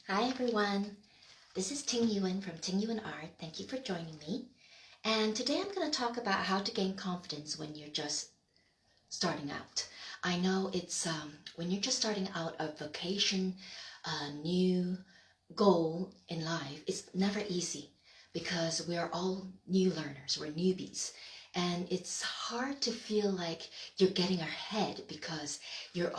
Hi everyone, this is Ting Yuan from Ting Yuan Art. Thank you for joining me. And today I'm going to talk about how to gain confidence when you're just starting out. I know it's when you're just starting out a vocation, a new goal in life, it's never easy because we are all new learners, we're newbies. And it's hard to feel like you're getting ahead because your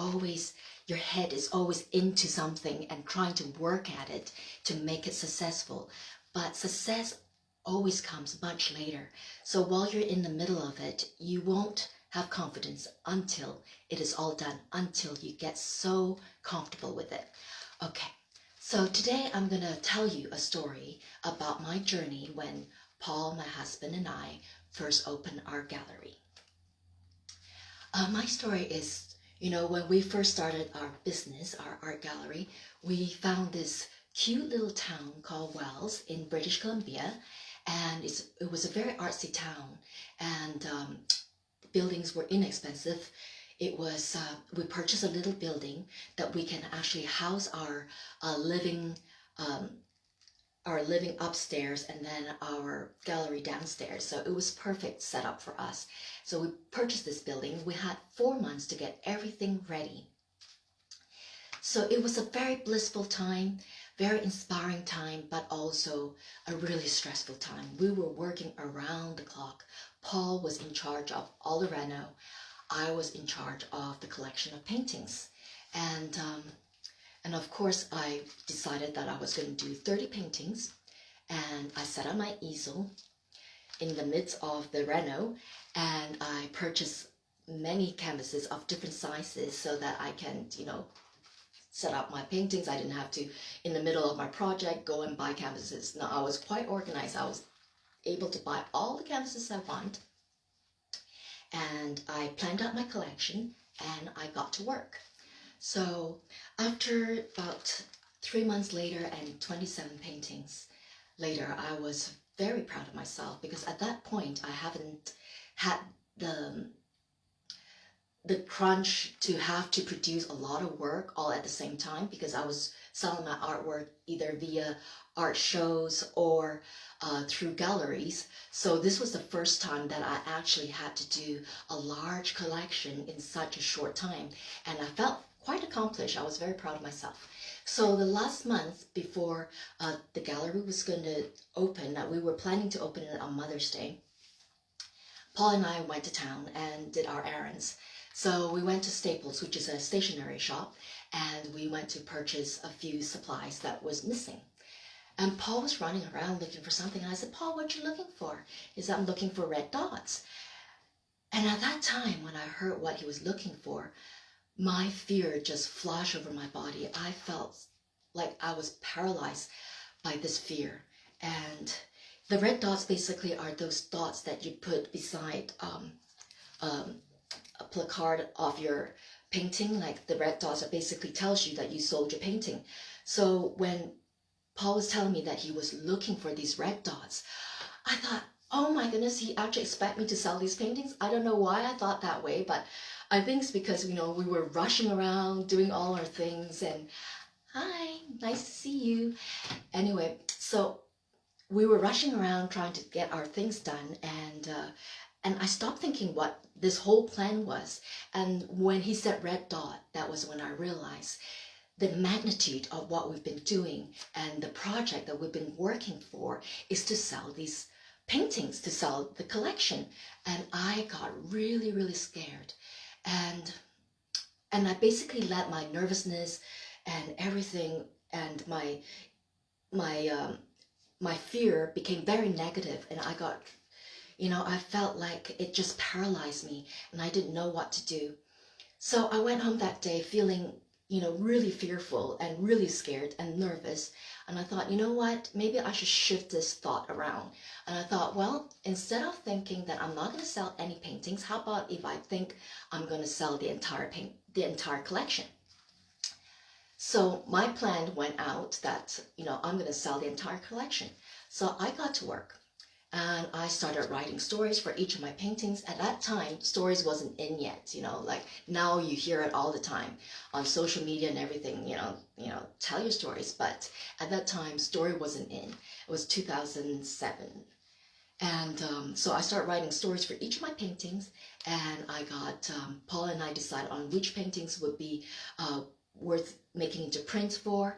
head is always into something and trying to work at it to make it successful. But success always comes much later. So while you're in the middle of it, you won't have confidence until it is all done, until you get so comfortable with it. Okay, so today I'm going to tell you a story about my journey when Paul, my husband, and I first opened our gallery. My story is, when we first started our business, our art gallery, we found this cute little town called Wells in British Columbia, and it was a very artsy town, and the buildings were inexpensive. It was we purchased a little building that we can actually house living um, our living upstairs and then our gallery downstairs. So it was perfect setup for us. So we purchased this building. We had 4 months to get everything ready. So it was a very blissful time, very inspiring time, but also a really stressful time. We were working around the clock. Paul was in charge of all the reno. I was in charge of the collection of paintings. And of course, I decided that I was going to do 30 paintings, and I set up my easel in the midst of the reno, and I purchased many canvases of different sizes so that I can, set up my paintings. I didn't have to, in the middle of my project, go and buy canvases. No, I was quite organized. I was able to buy all the canvases I want, and I planned out my collection, and I got to work. So after about 3 months later and 27 paintings later, I was very proud of myself because at that point I haven't had the crunch to have to produce a lot of work all at the same time, because I was selling my artwork either via art shows or through galleries. So this was the first time that I actually had to do a large collection in such a short time, and I felt quite accomplished. I was very proud of myself. So the last month before the gallery was going to open, we were planning to open it on Mother's Day. Paul and I went to town and did our errands. So we went to Staples, which is a stationery shop, and we went to purchase a few supplies that was missing. And Paul was running around looking for something, and I said, "Paul, what you looking for?" He said, "I'm looking for red dots." And at that time, when I heard what he was looking for, my fear just flashed over my body. I felt like I was paralyzed by this fear. And the red dots basically are those dots that you put beside a placard of your painting. Like the red dots are basically tells you that you sold your painting. So when Paul was telling me that he was looking for these red dots, I thought, oh my goodness, he actually expect me to sell these paintings? I don't know why I thought that way, but I think it's because, we were rushing around doing all our things, and hi, nice to see you. Anyway, so we were rushing around trying to get our things done, and I stopped thinking what this whole plan was. And when he said red dot, that was when I realized the magnitude of what we've been doing, and the project that we've been working for is to sell these paintings, to sell the collection. And I got really, really scared. And I basically let my nervousness and everything, and my fear became very negative, and I got, I felt like it just paralyzed me, and I didn't know what to do. So I went home that day feeling, really fearful and really scared and nervous. And I thought, you know what, maybe I should shift this thought around. And I thought, well, instead of thinking that I'm not going to sell any paintings, how about if I think I'm going to sell the entire collection? So my plan went out that, I'm going to sell the entire collection. So I got to work, and I started writing stories for each of my paintings. At that time, stories wasn't in yet, like now you hear it all the time on social media and everything, tell your stories. But at that time, story wasn't in. It was 2007. And so I started writing stories for each of my paintings, and I got, Paul and I decided on which paintings would be worth making into prints for,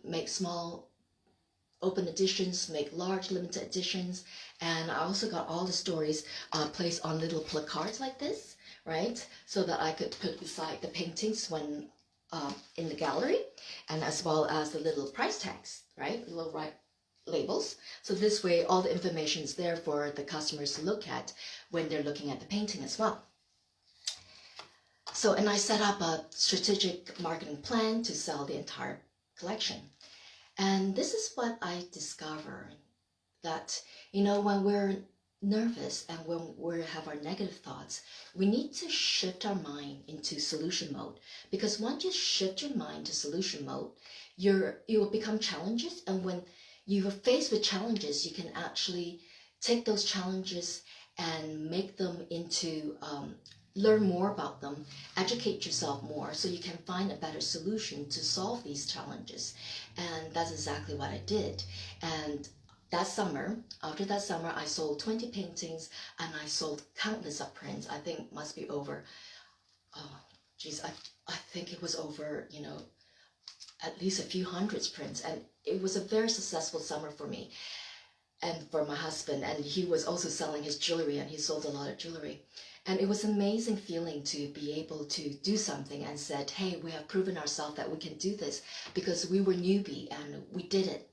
make small open editions, make large limited editions. And I also got all the stories placed on little placards like this, right? So that I could put beside the paintings when in the gallery, and as well as the little price tags, right? Little labels. So this way all the information is there for the customers to look at when they're looking at the painting as well. So, and I set up a strategic marketing plan to sell the entire collection. And this is what I discovered, that, when we're nervous and when we have our negative thoughts, we need to shift our mind into solution mode. Because once you shift your mind to solution mode, you will become challenges. And when you are faced with challenges, you can actually take those challenges and make them into learn more about them, educate yourself more so you can find a better solution to solve these challenges. And that's exactly what I did. And that summer, after that summer, I sold 20 paintings and I sold countless of prints. I think must be over, I think it was over, at least a few hundreds prints. And it was a very successful summer for me and for my husband. And he was also selling his jewelry, and he sold a lot of jewelry. And it was an amazing feeling to be able to do something and said, hey, we have proven ourselves that we can do this, because we were newbie and we did it.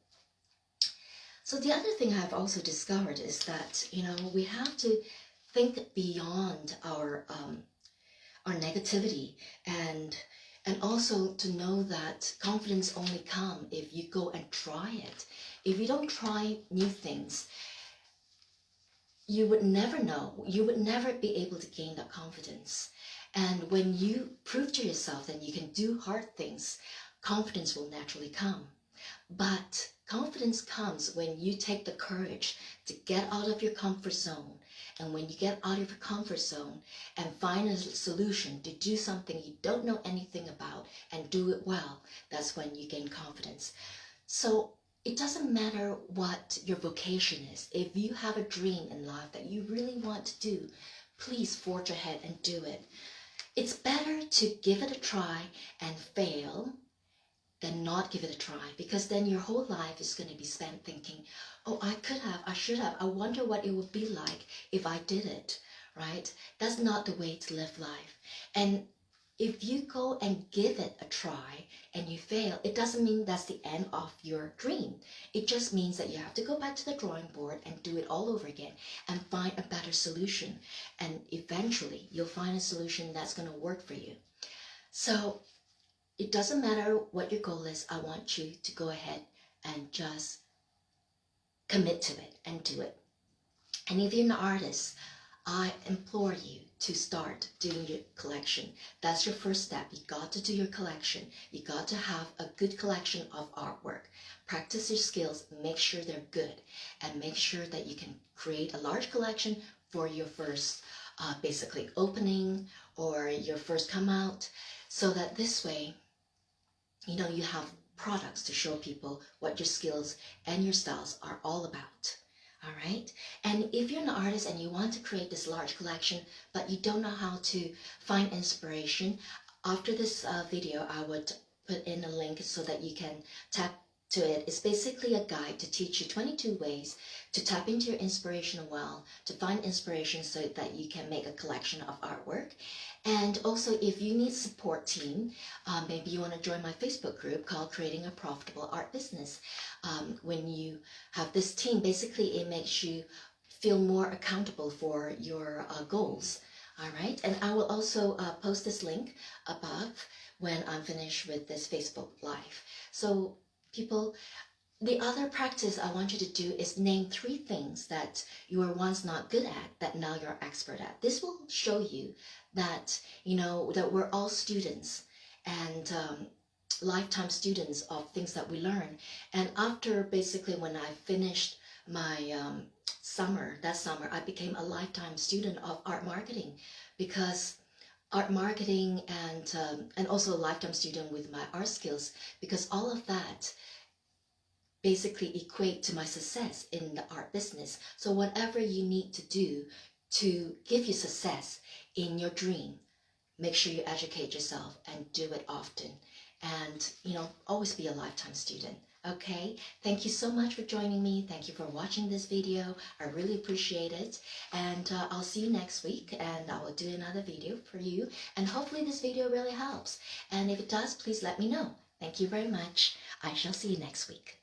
So the other thing I've also discovered is that, we have to think beyond our negativity, and also to know that confidence only comes if you go and try it. If you don't try new things, you would never know. You would never be able to gain that confidence. And when you prove to yourself that you can do hard things, confidence will naturally come. But confidence comes when you take the courage to get out of your comfort zone. And when you get out of your comfort zone and find a solution to do something you don't know anything about and do it well, that's when you gain confidence. So it doesn't matter what your vocation is. If you have a dream in life that you really want to do, please forge ahead and do it. It's better to give it a try and fail than not give it a try, because then your whole life is going to be spent thinking, oh, I could have, I should have, I wonder what it would be like if I did it, right? That's not the way to live life. And if you go and give it a try and you fail, it doesn't mean that's the end of your dream. It just means that you have to go back to the drawing board and do it all over again and find a better solution. And eventually you'll find a solution that's going to work for you. So it doesn't matter what your goal is. I want you to go ahead and just commit to it and do it. And if you're an artist, I implore you to start doing your collection. That's your first step. You got to do your collection. You got to have a good collection of artwork. Practice your skills, make sure they're good, and make sure that you can create a large collection for your first basically opening or your first come out, so that this way, you have products to show people what your skills and your styles are all about. All right. And if you're an artist and you want to create this large collection, but you don't know how to find inspiration, after this video, I would put in a link so that you can tap to it. It's basically a guide to teach you 22 ways to tap into your inspirational well, to find inspiration so that you can make a collection of artwork. And also, if you need support team, maybe you want to join my Facebook group called Creating a Profitable Art Business. When you have this team, basically it makes you feel more accountable for your goals. All right. And I will also post this link above when I'm finished with this Facebook Live. So people, the other practice I want you to do is name 3 things that you were once not good at that now you're expert at. This will show you that, that we're all students and lifetime students of things that we learn. And after basically when I finished that summer, I became a lifetime student of art marketing, because art marketing and also a lifetime student with my art skills, because all of that basically equate to my success in the art business. So whatever you need to do to give you success in your dream, make sure you educate yourself and do it often. And, always be a lifetime student. Okay, thank you so much for joining me. Thank you for watching this video. I really appreciate it. And I'll see you next week, and I will do another video for you. And hopefully this video really helps. And if it does, please let me know. Thank you very much. I shall see you next week.